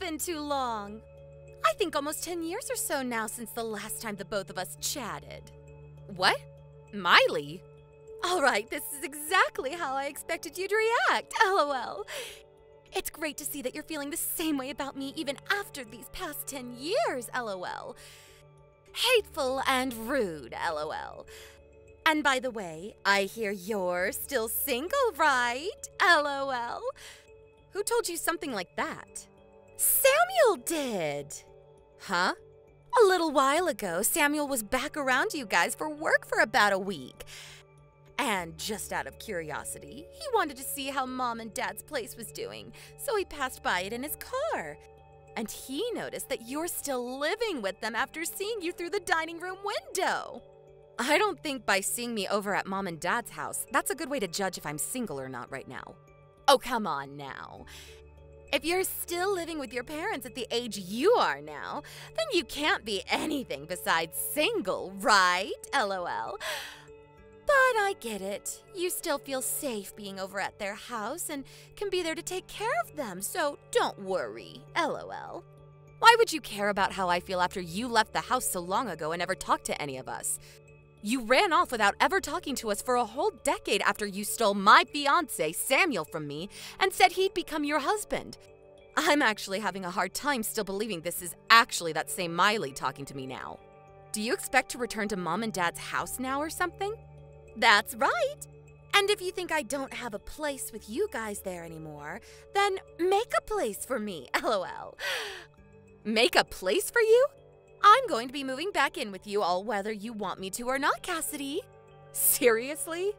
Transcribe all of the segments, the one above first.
been too long. I think almost 10 years or so now since the last time the both of us chatted. What? Miley? All right, this is exactly how I expected you to react, LOL. It's great to see that you're feeling the same way about me even after these past 10 years, LOL. Hateful and rude, LOL. And by the way, I hear you're still single, right? LOL. Who told you something like that? Samuel did. Huh? A little while ago, Samuel was back around you guys for work for about a week. And just out of curiosity, he wanted to see how Mom and Dad's place was doing, so he passed by it in his car. And he noticed that you're still living with them after seeing you through the dining room window. I don't think by seeing me over at Mom and Dad's house, that's a good way to judge if I'm single or not right now. Oh, come on now. If you're still living with your parents at the age you are now, then you can't be anything besides single, right? LOL. But I get it. You still feel safe being over at their house and can be there to take care of them, so don't worry, LOL. Why would you care about how I feel after you left the house so long ago and never talked to any of us? You ran off without ever talking to us for a whole decade after you stole my fiance, Samuel, from me and said he'd become your husband. I'm actually having a hard time still believing this is actually that same Miley talking to me now. Do you expect to return to Mom and Dad's house now or something? That's right. And if you think I don't have a place with you guys there anymore, then make a place for me, LOL. Make a place for you? I'm going to be moving back in with you all whether you want me to or not, Cassidy. Seriously?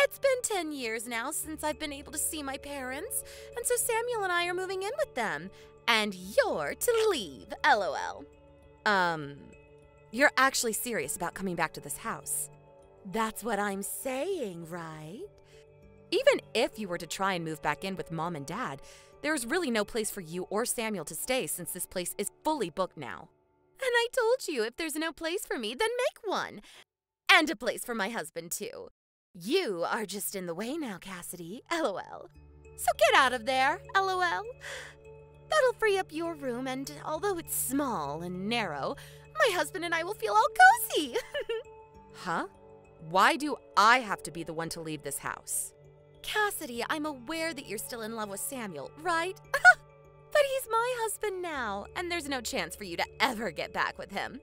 It's been 10 years now since I've been able to see my parents, and so Samuel and I are moving in with them. And you're to leave, LOL. You're actually serious about coming back to this house? That's what I'm saying, right? Even if you were to try and move back in with Mom and Dad, there's really no place for you or Samuel to stay since this place is fully booked now. And I told you if there's no place for me, then make one. And a place for my husband, too. You are just in the way now, Cassidy, LOL. So get out of there, LOL. That'll free up your room, and although it's small and narrow, my husband and I will feel all cozy. Huh? Why do I have to be the one to leave this house? Cassidy, I'm aware that you're still in love with Samuel, right? But he's my husband now, and there's no chance for you to ever get back with him.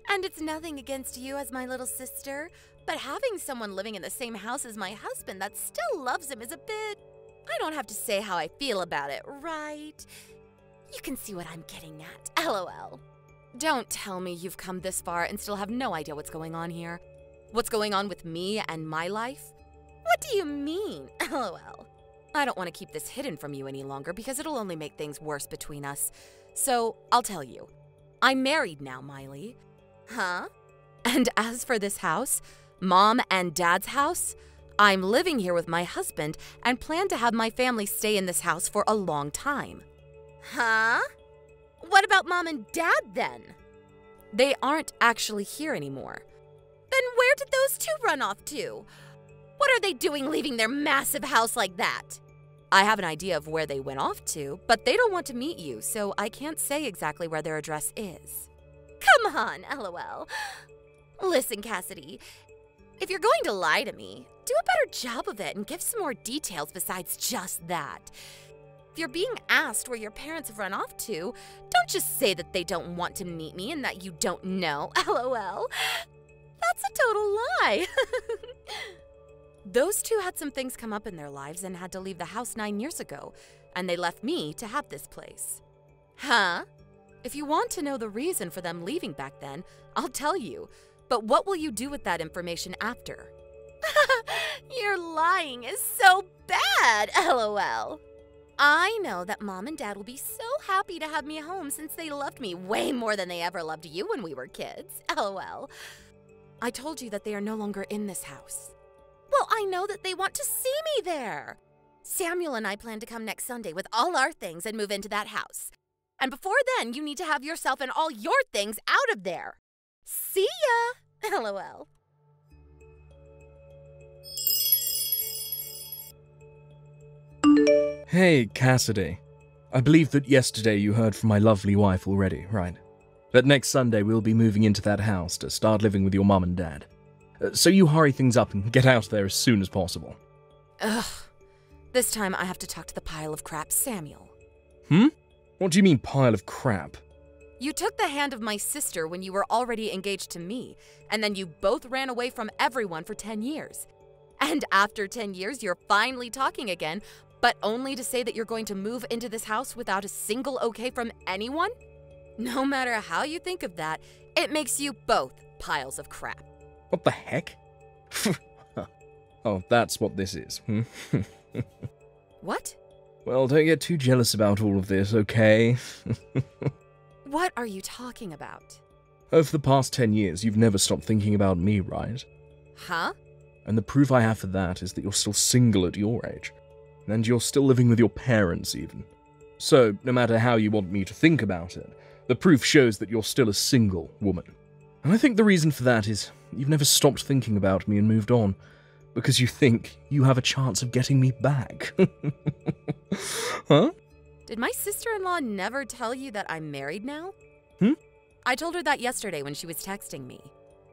And it's nothing against you as my little sister, but having someone living in the same house as my husband that still loves him is a bit… I don't have to say how I feel about it, right? You can see what I'm getting at, LOL. Don't tell me you've come this far and still have no idea what's going on here. What's going on with me and my life? What do you mean, LOL? I don't want to keep this hidden from you any longer because it'll only make things worse between us. So, I'll tell you. I'm married now, Miley. Huh? And as for this house, Mom and Dad's house, I'm living here with my husband and plan to have my family stay in this house for a long time. Huh? What about Mom and Dad, then? They aren't actually here anymore. Then where did those two run off to? What are they doing leaving their massive house like that? I have an idea of where they went off to, but they don't want to meet you, so I can't say exactly where their address is. Come on, LOL. Listen, Cassidy, if you're going to lie to me, do a better job of it and give some more details besides just that. If you're being asked where your parents have run off to, don't just say that they don't want to meet me and that you don't know, LOL. That's a total lie. Those two had some things come up in their lives and had to leave the house 9 years ago, and they left me to have this place. Huh? If you want to know the reason for them leaving back then, I'll tell you. But what will you do with that information after? Your lying is so bad, LOL. I know that Mom and Dad will be so happy to have me home since they loved me way more than they ever loved you when we were kids, LOL. I told you that they are no longer in this house. Well, I know that they want to see me there. Samuel and I plan to come next Sunday with all our things and move into that house. And before then, you need to have yourself and all your things out of there. See ya! LOL. Hey, Cassidy. I believe that yesterday you heard from my lovely wife already, right? That next Sunday we'll be moving into that house to start living with your mum and dad. So you hurry things up and get out there as soon as possible. Ugh. This time I have to talk to the pile of crap Samuel. What do you mean, pile of crap? You took the hand of my sister when you were already engaged to me, and then you both ran away from everyone for 10 years. And after 10 years, you're finally talking again, but only to say that you're going to move into this house without a single okay from anyone? No matter how you think of that, it makes you both piles of crap. What the heck? Oh, that's what this is. What? Well, don't get too jealous about all of this, okay? What are you talking about? Over the past 10 years, you've never stopped thinking about me, right? Huh? And the proof I have for that is that you're still single at your age. And you're still living with your parents, even. So, no matter how you want me to think about it, the proof shows that you're still a single woman. And I think the reason for that is you've never stopped thinking about me and moved on, because you think you have a chance of getting me back. Huh? Did my sister-in-law never tell you that I'm married now? I told her that yesterday when she was texting me.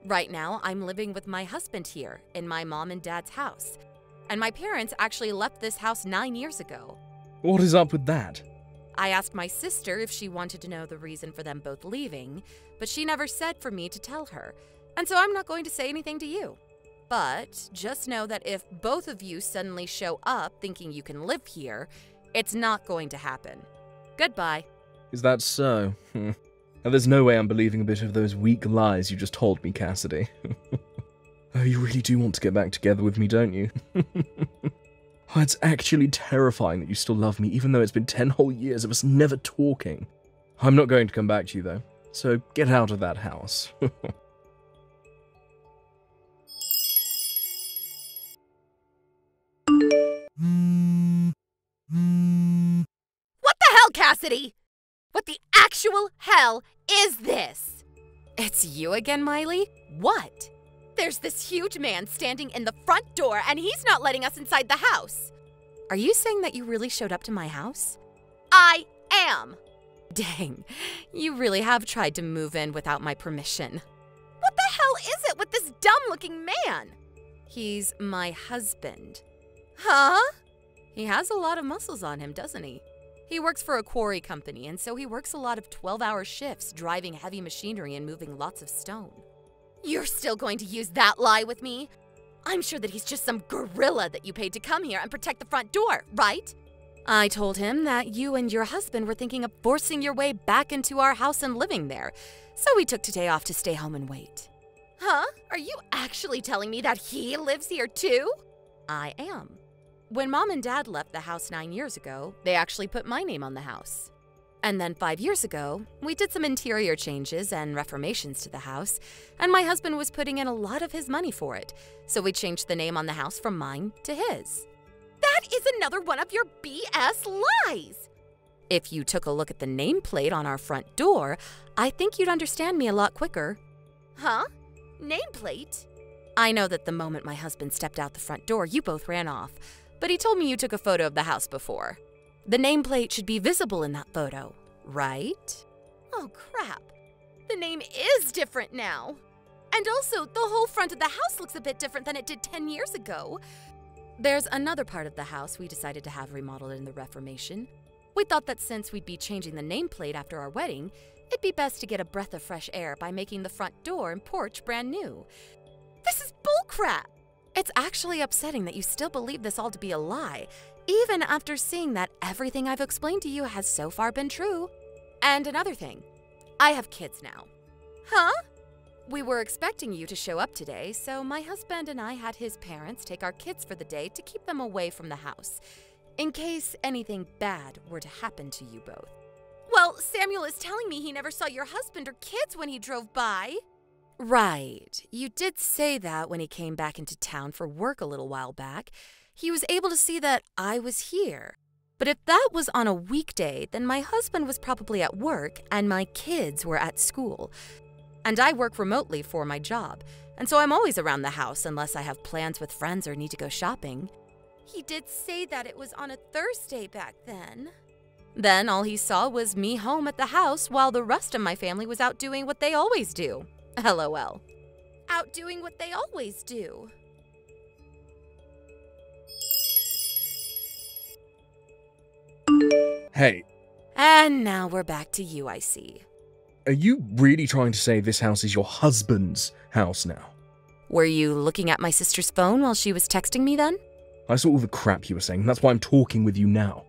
Right now, I'm living with my husband here in my mom and dad's house. And my parents actually left this house 9 years ago. What is up with that? I asked my sister if she wanted to know the reason for them both leaving, but she never said for me to tell her, and so I'm not going to say anything to you. But just know that if both of you suddenly show up thinking you can live here, it's not going to happen. Goodbye. Is that so? And there's no way I'm believing a bit of those weak lies you just told me, Cassidy. Oh, you really do want to get back together with me, don't you? Oh, it's actually terrifying that you still love me, even though it's been 10 whole years of us never talking. I'm not going to come back to you, though, so get out of that house. What the hell, Cassidy? What the actual hell is this? It's you again, Miley? What? There's this huge man standing in the front door and he's not letting us inside the house. Are you saying that you really showed up to my house? I am. Dang, you really have tried to move in without my permission. What the hell is it with this dumb-looking man? He's my husband. Huh? He has a lot of muscles on him, doesn't he? He works for a quarry company, and so he works a lot of 12-hour shifts driving heavy machinery and moving lots of stone. You're still going to use that lie with me? I'm sure that he's just some gorilla that you paid to come here and protect the front door, right? I told him that you and your husband were thinking of forcing your way back into our house and living there, so we took today off to stay home and wait. Huh? Are you actually telling me that he lives here too? I am. When Mom and Dad left the house 9 years ago, they actually put my name on the house. And then 5 years ago, we did some interior changes and reformations to the house, and my husband was putting in a lot of his money for it, so we changed the name on the house from mine to his. That is another one of your BS lies! If you took a look at the nameplate on our front door, I think you'd understand me a lot quicker. Huh? Nameplate? I know that the moment my husband stepped out the front door, you both ran off, but he told me you took a photo of the house before. The nameplate should be visible in that photo, right? Oh, crap. The name is different now. And also, the whole front of the house looks a bit different than it did 10 years ago. There's another part of the house we decided to have remodeled in the Reformation. We thought that since we'd be changing the nameplate after our wedding, it'd be best to get a breath of fresh air by making the front door and porch brand new. This is bullcrap! It's actually upsetting that you still believe this all to be a lie, even after seeing that everything I've explained to you has so far been true. And another thing, I have kids now. Huh? We were expecting you to show up today, so my husband and I had his parents take our kids for the day to keep them away from the house, in case anything bad were to happen to you both. Well, Samuel is telling me he never saw your husband or kids when he drove by. Right. You did say that when he came back into town for work a little while back. He was able to see that I was here. But if that was on a weekday, then my husband was probably at work and my kids were at school. And I work remotely for my job, and so I'm always around the house unless I have plans with friends or need to go shopping. He did say that it was on a Thursday back then. Then all he saw was me home at the house while the rest of my family was out doing what they always do. LOL. Out doing what they always do. Hey, And now we're back to you, I see. are you really trying to say this house is your husband's house now? Were you looking at my sister's phone while she was texting me then? I saw all the crap you were saying, that's why I'm talking with you now.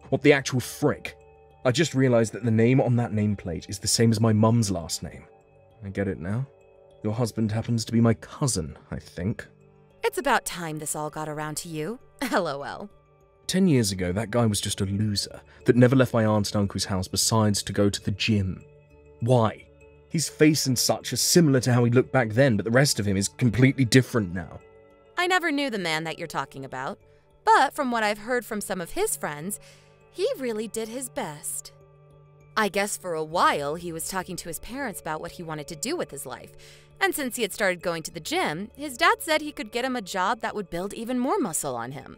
What the actual frick? I just realised that the name on that nameplate is the same as my mum's last name. I get it now. Your husband happens to be my cousin, I think. It's about time this all got around to you. LOL. 10 years ago, that guy was just a loser that never left my aunt and uncle's house besides to go to the gym. Why? His face and such are similar to how he looked back then, but the rest of him is completely different now. I never knew the man that you're talking about, but from what I've heard from some of his friends, he really did his best. I guess for a while he was talking to his parents about what he wanted to do with his life, and since he had started going to the gym, his dad said he could get him a job that would build even more muscle on him.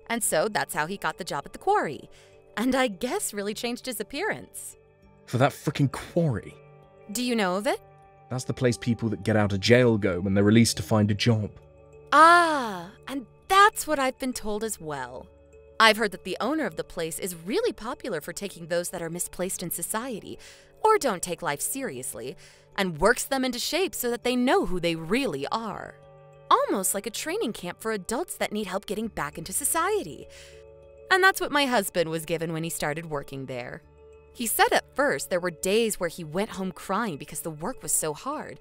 And so that's how he got the job at the quarry, and I guess really changed his appearance. For that frickin' quarry. Do you know of it? That's the place people that get out of jail go when they're released to find a job. Ah, and that's what I've been told as well. I've heard that the owner of the place is really popular for taking those that are misplaced in society, or don't take life seriously, and works them into shape so that they know who they really are. Almost like a training camp for adults that need help getting back into society. And that's what my husband was given when he started working there. He said at first there were days where he went home crying because the work was so hard,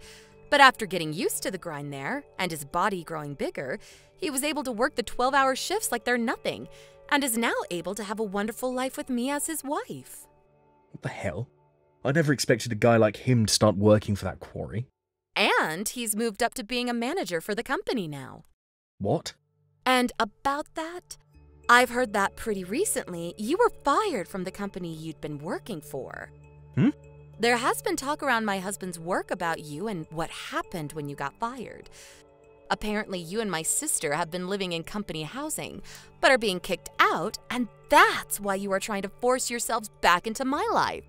but after getting used to the grind there and his body growing bigger, he was able to work the 12-hour shifts like they're nothing, and is now able to have a wonderful life with me as his wife. What the hell? I never expected a guy like him to start working for that quarry. And he's moved up to being a manager for the company now. What? And about that, I've heard that pretty recently you were fired from the company you'd been working for. There has been talk around my husband's work about you and what happened when you got fired. Apparently, you and my sister have been living in company housing, but are being kicked out, and that's why you are trying to force yourselves back into my life.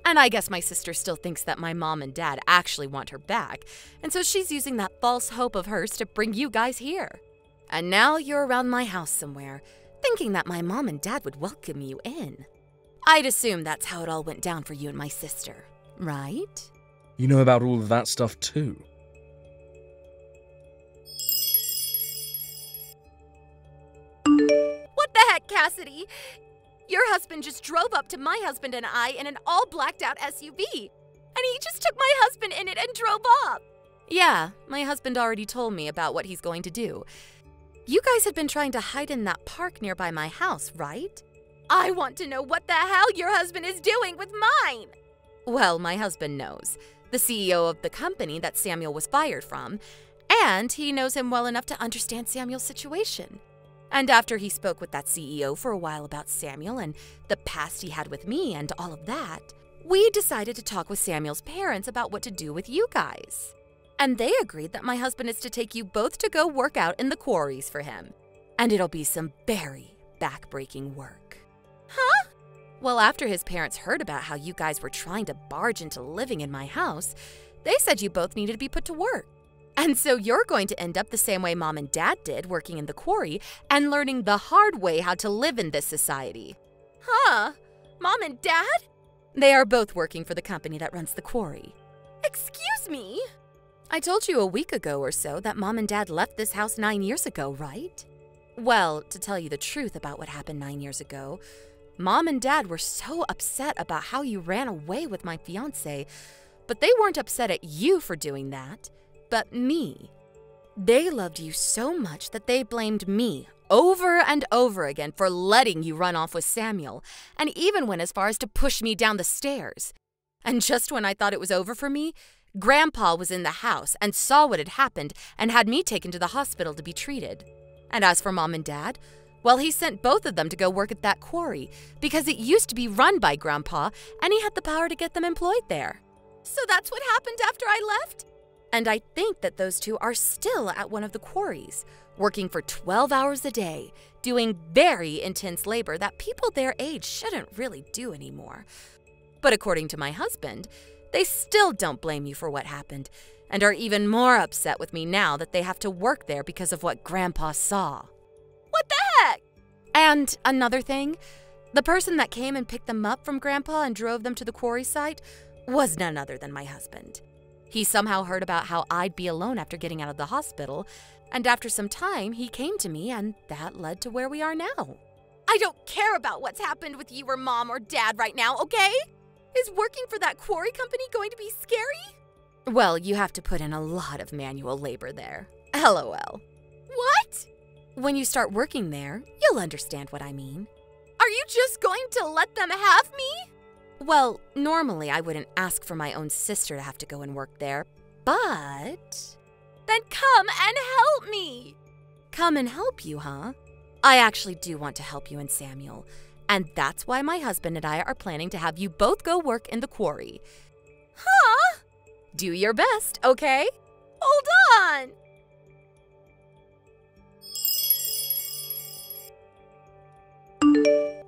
And I guess my sister still thinks that my mom and dad actually want her back, and so she's using that false hope of hers to bring you guys here. And now you're around my house somewhere, thinking that my mom and dad would welcome you in. I'd assume that's how it all went down for you and my sister, right? You know about all of that stuff too. What the heck, Cassidy? Your husband just drove up to my husband and I in an all blacked out SUV. And he just took my husband in it and drove off. Yeah, my husband already told me about what he's going to do. You guys had been trying to hide in that park nearby my house, right? I want to know what the hell your husband is doing with mine. Well, my husband knows. The CEO of the company that Samuel was fired from. And he knows him well enough to understand Samuel's situation. And after he spoke with that CEO for a while about Samuel and the past he had with me and all of that, we decided to talk with Samuel's parents about what to do with you guys. And they agreed that my husband is to take you both to go work out in the quarries for him. And it'll be some very back-breaking work. Huh? Well, after his parents heard about how you guys were trying to barge into living in my house, they said you both needed to be put to work. And so you're going to end up the same way Mom and Dad did, working in the quarry and learning the hard way how to live in this society. Huh? Mom and Dad? They are both working for the company that runs the quarry. Excuse me? I told you a week ago or so that Mom and Dad left this house 9 years ago, right? Well, to tell you the truth about what happened 9 years ago, Mom and Dad were so upset about how you ran away with my fiance, but they weren't upset at you for doing that. But me. They loved you so much that they blamed me over and over again for letting you run off with Samuel, and even went as far as to push me down the stairs. And just when I thought it was over for me, Grandpa was in the house and saw what had happened and had me taken to the hospital to be treated. And as for Mom and Dad, well, he sent both of them to go work at that quarry because it used to be run by Grandpa and he had the power to get them employed there. So that's what happened after I left? And I think that those two are still at one of the quarries, working for 12 hours a day, doing very intense labor that people their age shouldn't really do anymore. But according to my husband, they still don't blame you for what happened and are even more upset with me now that they have to work there because of what Grandpa saw. What the heck? And another thing, the person that came and picked them up from Grandpa and drove them to the quarry site was none other than my husband. He somehow heard about how I'd be alone after getting out of the hospital, and after some time, he came to me, and that led to where we are now. I don't care about what's happened with you or Mom or Dad right now, okay? Is working for that quarry company going to be scary? Well, you have to put in a lot of manual labor there. LOL. What? When you start working there, you'll understand what I mean. Are you just going to let them have me? Well, normally I wouldn't ask for my own sister to have to go and work there, but... Then come and help me! Come and help you, huh? I actually do want to help you and Samuel, and that's why my husband and I are planning to have you both go work in the quarry. Huh? Do your best, okay? Hold on!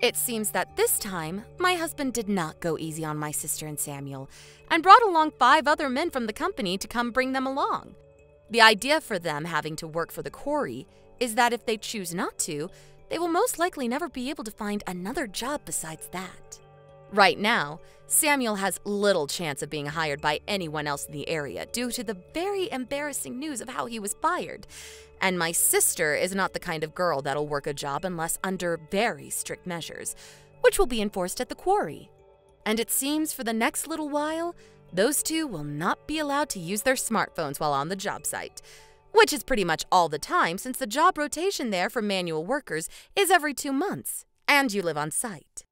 It seems that this time, my husband did not go easy on my sister and Samuel, and brought along 5 other men from the company to come bring them along. The idea for them having to work for the quarry is that if they choose not to, they will most likely never be able to find another job besides that. Right now, Samuel has little chance of being hired by anyone else in the area due to the very embarrassing news of how he was fired. And my sister is not the kind of girl that'll work a job unless under very strict measures, which will be enforced at the quarry. And it seems for the next little while, those two will not be allowed to use their smartphones while on the job site, which is pretty much all the time since the job rotation there for manual workers is every 2 months, and you live on site.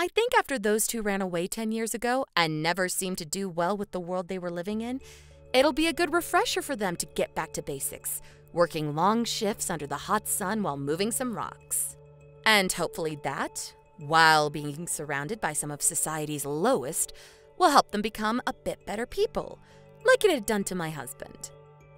I think after those two ran away 10 years ago and never seemed to do well with the world they were living in, it'll be a good refresher for them to get back to basics, working long shifts under the hot sun while moving some rocks. And hopefully that, while being surrounded by some of society's lowest, will help them become a bit better people, like it had done to my husband.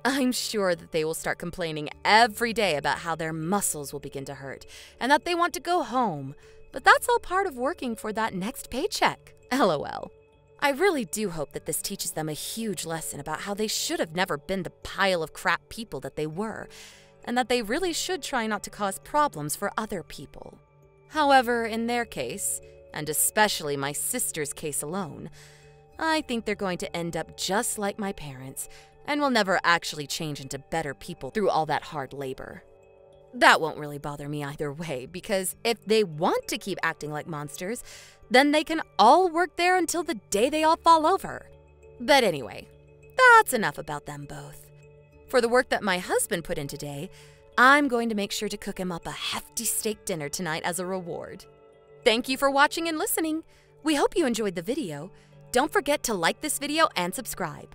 I'm sure that they will start complaining every day about how their muscles will begin to hurt and that they want to go home, but that's all part of working for that next paycheck. LOL. I really do hope that this teaches them a huge lesson about how they should have never been the pile of crap people that they were, and that they really should try not to cause problems for other people. However, in their case, and especially my sister's case alone, I think they're going to end up just like my parents and will never actually change into better people through all that hard labor. That won't really bother me either way, because if they want to keep acting like monsters, then they can all work there until the day they all fall over. But anyway, that's enough about them both. For the work that my husband put in today, I'm going to make sure to cook him up a hefty steak dinner tonight as a reward. Thank you for watching and listening. We hope you enjoyed the video. Don't forget to like this video and subscribe.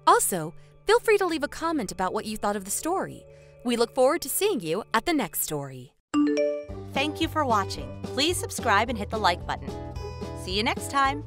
Also, feel free to leave a comment about what you thought of the story. We look forward to seeing you at the next story. Thank you for watching. Please subscribe and hit the like button. See you next time.